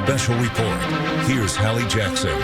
special report. Here's Hallie Jackson.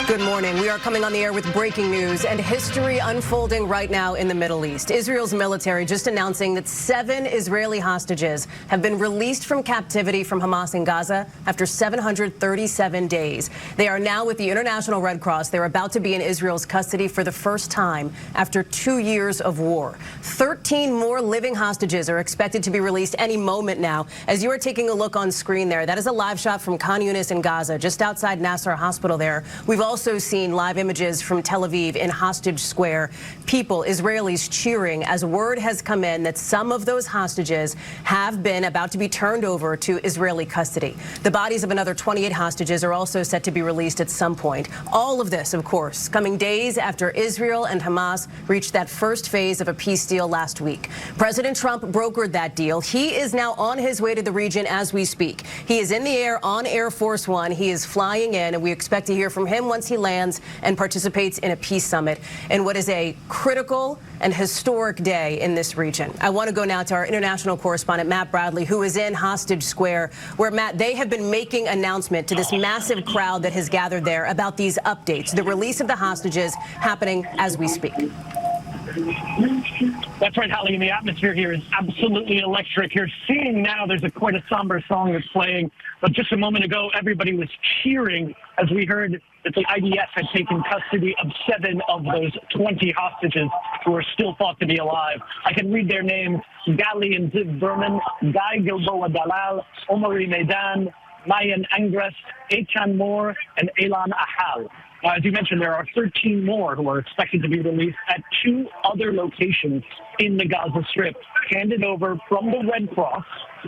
Good morning. We are coming on the air with breaking news and history unfolding right now in the Middle East. Israel's military just announcing that 7 Israeli hostages have been released from captivity from Hamas in Gaza after 737 days. They are now with the International Red Cross. They're about to be in Israel's custody for the first time after 2 years of war. 13 more living hostages are expected to be released any moment now. As you are taking a look on screen there, that is a live shot from Khan Yunis in Gaza, just outside Nasser Hospital there. We've also seen live images from Tel Aviv in Hostage Square. People, Israelis, cheering as word has come in that some of those hostages have been about to be turned over to Israeli custody. The bodies of another 28 hostages are also set to be released at some point. All of this, of course, coming days after Israel and Hamas reached that first phase of a peace deal last week. President Trump brokered that deal. He is now on his way to the region as we speak. He is in the air on Air Force One. He is flying in, and we expect to hear from him once he lands and participates in a peace summit in what is a critical and historic day in this region. I want to go now to our international correspondent, Matt Bradley, who is in Hostage Square, where, Matt, they have been making announcement to this massive crowd that has gathered there about these updates, the release of the hostages happening as we speak. That's right, Hallie, and the atmosphere here is absolutely electric. You're seeing now there's quite a somber song that's playing, but just a moment ago, everybody was cheering as we heard that the IDF had taken custody of 7 of those 20 hostages who are still thought to be alive. I can read their names: Gali and Ziv Berman, Guy Gilboa Dalal, Omari Meidan, Mayan Angrest, Eichan Moore, and Elan Ahal. As you mentioned, there are 13 more who are expected to be released at 2 other locations in the Gaza Strip, handed over from the Red Cross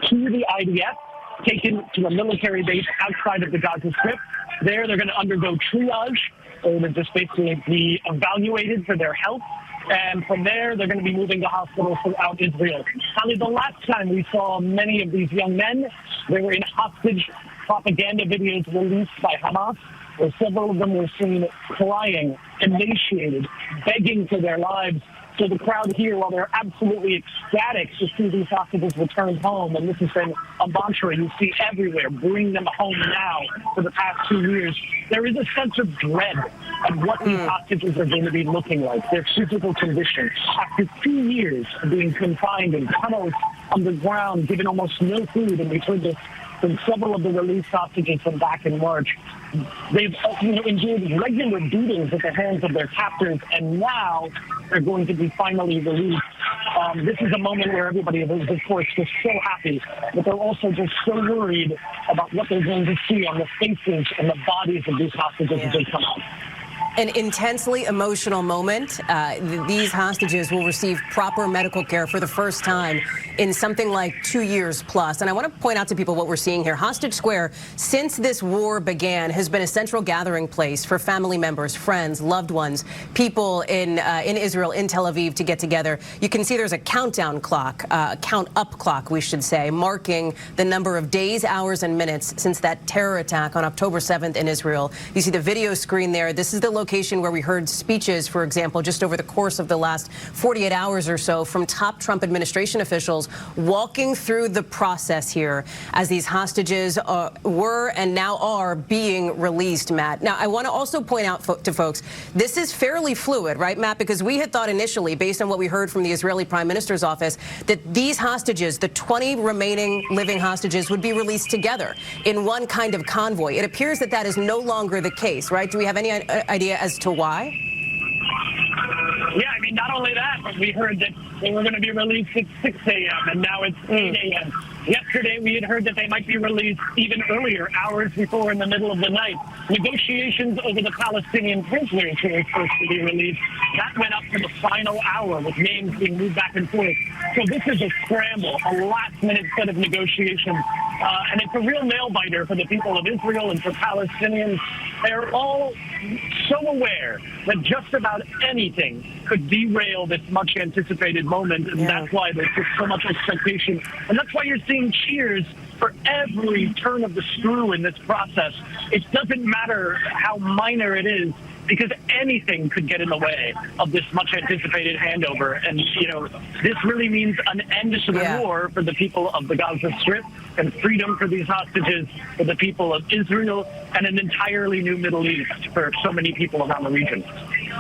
to the IDF, taken to a military base outside of the Gaza Strip. There, they're going to undergo triage. They're going to just basically be evaluated for their health. And from there, they're going to be moving to hospitals throughout Israel. Holly, the last time we saw many of these young men, they were in hostage propaganda videos released by Hamas, where several of them were seen crying, emaciated, begging for their lives. So the crowd here, while they're absolutely ecstatic to see these hostages returned home, and this has been a mantra you see everywhere, bring them home now for the past 2 years, there is a sense of dread of what these hostages are going to be looking like, their physical condition. After 2 years of being confined in tunnels underground, given almost no food, and we've heard this from several of the released hostages from back in March, they've endured regular beatings at the hands of their captors, and now they're going to be finally released. This is a moment where everybody is, of course, just so happy, but they're also just so worried about what they're going to see on the faces and the bodies of these hostages as they come out. An intensely emotional moment. These hostages will receive proper medical care for the first time in something like 2 years plus. And I want to point out to people what we're seeing here. Hostage Square, since this war began, has been a central gathering place for family members, friends, loved ones, people in Israel, in Tel Aviv to get together. You can see there's a countdown clock, a count-up clock, we should say, marking the number of days, hours, and minutes since that terror attack on October 7th in Israel. You see the video screen there. This is the location where we heard speeches, for example, just over the course of the last 48 hours or so from top Trump administration officials walking through the process here as these hostages were and now are being released, Matt. Now, I want to also point out to folks, this is fairly fluid, right, Matt? Because we had thought initially, based on what we heard from the Israeli Prime Minister's office, that these hostages, the 20 remaining living hostages, would be released together in one kind of convoy. It appears that that is no longer the case, right? Do we have any idea as to why? Yeah, I mean, not only that, but we heard that they were going to be released at 6 a.m. and now it's 8 a.m. Yesterday, we had heard that they might be released even earlier, hours before, in the middle of the night. Negotiations over the Palestinian prisoners who were supposed to be released, that went up to the final hour with names being moved back and forth. So this is a scramble, a last-minute set of negotiations. And it's a real nail-biter for the people of Israel and for Palestinians. They're all so aware that just about anything could derail this much-anticipated moment, and that's why there's just so much expectation. And that's why you're seeing cheers for every turn of the screw in this process. It doesn't matter how minor it is. because anything could get in the way of this much anticipated handover. And, this really means an end to the war for the people of the Gaza Strip, and freedom for these hostages, for the people of Israel, and an entirely new Middle East for so many people around the region.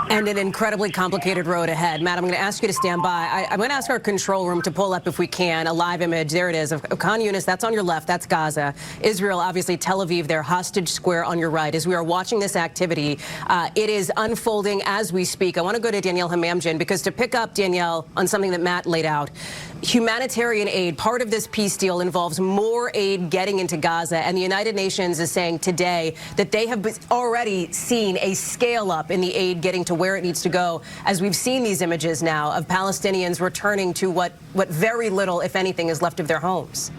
And an incredibly complicated road ahead. Matt, I'm going to ask you to stand by. I'm going to ask our control room to pull up, if we can, a live image. There it is of Khan Yunis. That's on your left. That's Gaza. Israel, obviously, Tel Aviv, their hostage square on your right. As we are watching this activity, it is unfolding as we speak. I want to go to Danielle Hamamdjian, because to pick up, Danielle, on something that Matt laid out, humanitarian aid, part of this peace deal involves more aid getting into Gaza. And the United Nations is saying today that they have already seen a scale up in the aid getting to where it needs to go, as we've seen these images now of Palestinians returning to what very little, if anything, is left of their homes.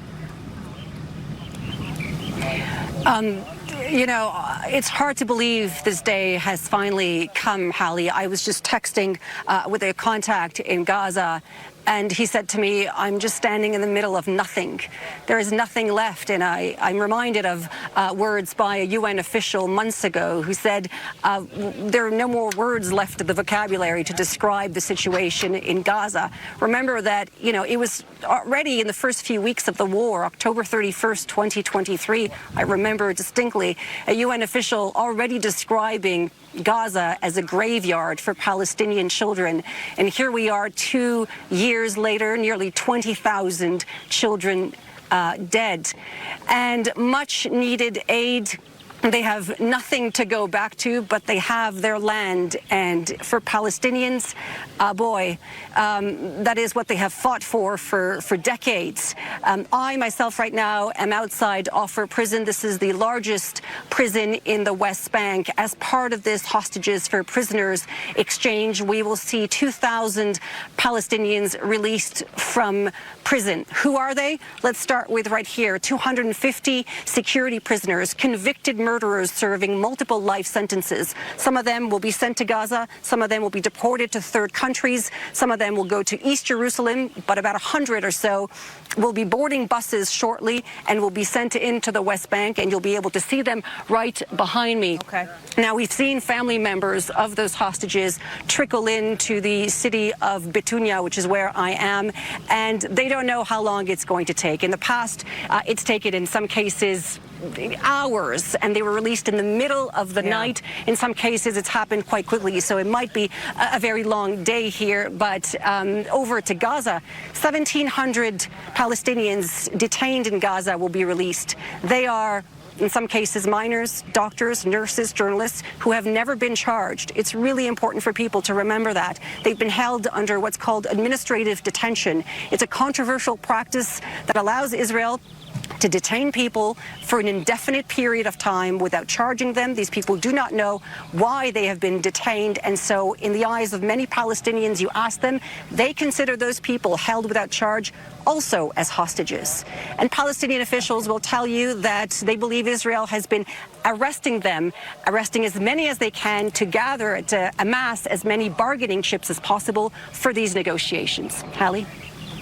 It's hard to believe this day has finally come, Hallie. I was just texting with a contact in Gaza, and he said to me, I'm just standing in the middle of nothing. There is nothing left. And I'm reminded of words by a UN official months ago who said there are no more words left of the vocabulary to describe the situation in Gaza. Remember that, it was already in the first few weeks of the war, October 31st, 2023, I remember distinctly, a UN official already describing Gaza as a graveyard for Palestinian children. And here we are 2 years later, nearly 20,000 children dead. And much needed aid. They have nothing to go back to, but they have their land. And for Palestinians, that is what they have fought for decades. I myself right now am outside Offer Prison. This is the largest prison in the West Bank. As part of this hostages for prisoners exchange, we will see 2,000 Palestinians released from prison. Who are they? Let's start with right here. 250 security prisoners, convicted murderers serving multiple life sentences. Some of them will be sent to Gaza. Some of them will be deported to third countries. Some of them will go to East Jerusalem, but about 100 or so will be boarding buses shortly and will be sent into the West Bank, and you'll be able to see them right behind me. Okay. Now, we've seen family members of those hostages trickle into the city of Bitunia, which is where I am, and they don't know how long it's going to take. In the past, it's taken, in some cases, hours, and they were released in the middle of the night. In some cases, it's happened quite quickly, so it might be a very long day here. But over to Gaza, 1,700 Palestinians detained in Gaza will be released. They are, in some cases, minors, doctors, nurses, journalists who have never been charged. It's really important for people to remember that. They've been held under what's called administrative detention. It's a controversial practice that allows Israel to detain people for an indefinite period of time without charging them. These people do not know why they have been detained, and so in the eyes of many Palestinians, you ask them, they consider those people held without charge also as hostages. And Palestinian officials will tell you that they believe Israel has been arresting them, arresting as many as they can to gather, to amass as many bargaining chips as possible for these negotiations. Hallie?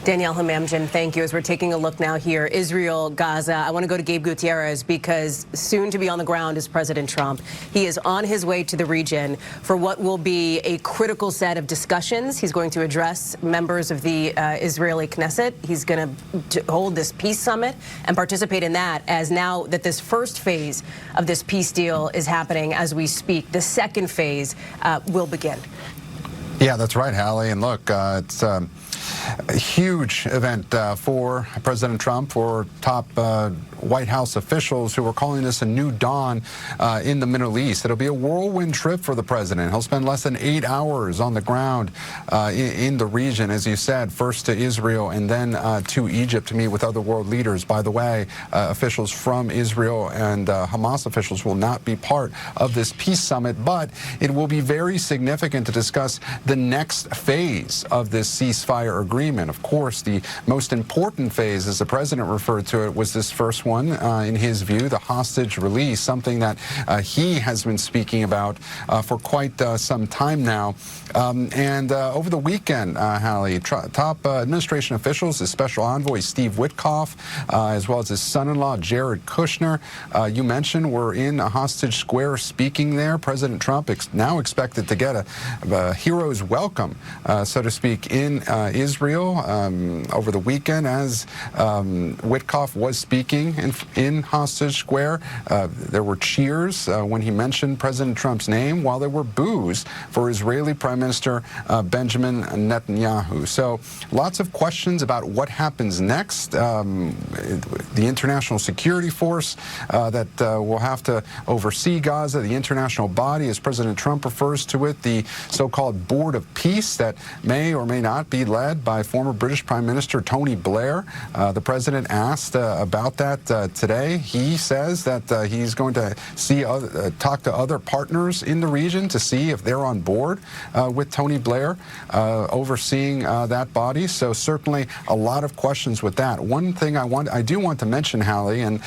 Danielle Hamamdjian, thank you. As we're taking a look now here, Israel, Gaza, I want to go to Gabe Gutierrez, because soon to be on the ground is President Trump. He is on his way to the region for what will be a critical set of discussions. He's going to address members of the Israeli Knesset. He's going to hold this peace summit and participate in that, as now that this first phase of this peace deal is happening as we speak. The second phase will begin. Yeah, that's right, Hallie. And look, it's a huge event for President Trump, for top White House officials who are calling this a new dawn in the Middle East. It'll be a whirlwind trip for the president. He'll spend less than 8 hours on the ground in the region, as you said, first to Israel and then to Egypt to meet with other world leaders. By the way, officials from Israel and Hamas officials will not be part of this peace summit, but it will be very significant to discuss the the next phase of this ceasefire agreement. Of course, the most important phase, as the president referred to it, was this first one, in his view, the hostage release, something that he has been speaking about for quite some time now. Over the weekend, Hallie, top administration officials, his special envoy Steve Witkoff, as well as his son-in-law Jared Kushner, you mentioned, were in a hostage square speaking there. President Trump now expected to get a hero's welcome, so to speak, in Israel over the weekend as Witkoff was speaking in hostage square. There were cheers when he mentioned President Trump's name, while there were boos for Israeli Prime Minister Benjamin Netanyahu. So lots of questions about what happens next. The international security force that will have to oversee Gaza, the international body, as President Trump refers to it, the so-called Board of Peace that may or may not be led by former British Prime Minister Tony Blair. The president asked about that today. He says that he's going to talk to other partners in the region to see if they're on board with Tony Blair overseeing that body. So certainly a lot of questions with that. One thing I do want to mention, Hallie, and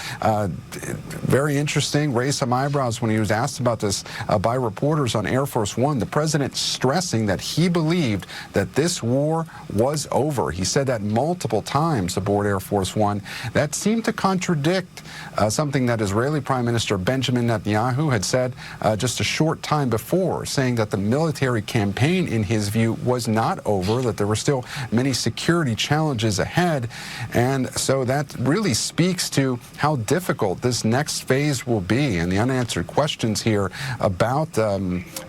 very interesting, raised some eyebrows when he was asked about this by reporters on Air Force One. The president stressing that he believed that this war was over. He said that multiple times aboard Air Force One. That seemed to contradict something that Israeli Prime Minister Benjamin Netanyahu had said just a short time before, saying that the military campaign, in his view, was not over, that there were still many security challenges ahead. And so that really speaks to how difficult this next phase will be, and the unanswered questions here about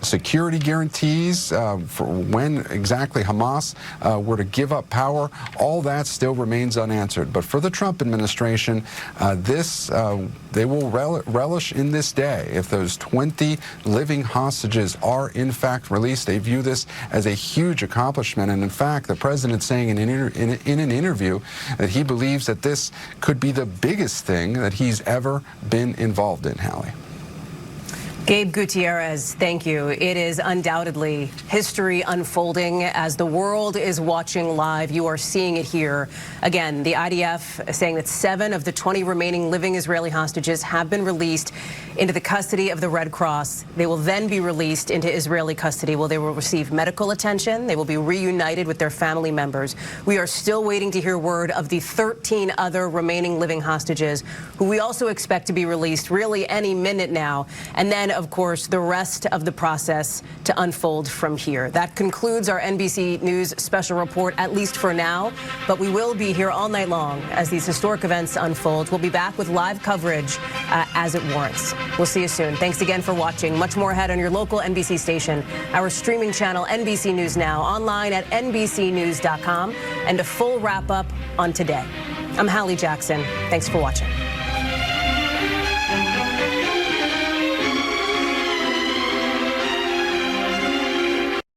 security guarantees for when exactly Hamas were to give up power. All that still remains unanswered. But for the Trump administration, they will relish in this day. If those 20 living hostages are in fact released, they view this as a huge accomplishment. And in fact, the president saying in an interview that he believes that this could be the biggest thing that he's ever been involved in, Hallie. Gabe Gutierrez, thank you. It is undoubtedly history unfolding as the world is watching live. You are seeing it here. Again, the IDF saying that 7 of the 20 remaining living Israeli hostages have been released into the custody of the Red Cross. They will then be released into Israeli custody where they will receive medical attention. They will be reunited with their family members. We are still waiting to hear word of the 13 other remaining living hostages who we also expect to be released really any minute now. And then, of course, the rest of the process to unfold from here. That concludes our NBC News special report, at least for now. But we will be here all night long as these historic events unfold. We'll be back with live coverage as it warrants. We'll see you soon. Thanks again for watching. Much more ahead on your local NBC station, our streaming channel, NBC News Now, online at NBCnews.com, and a full wrap-up on today. I'm Hallie Jackson. Thanks for watching.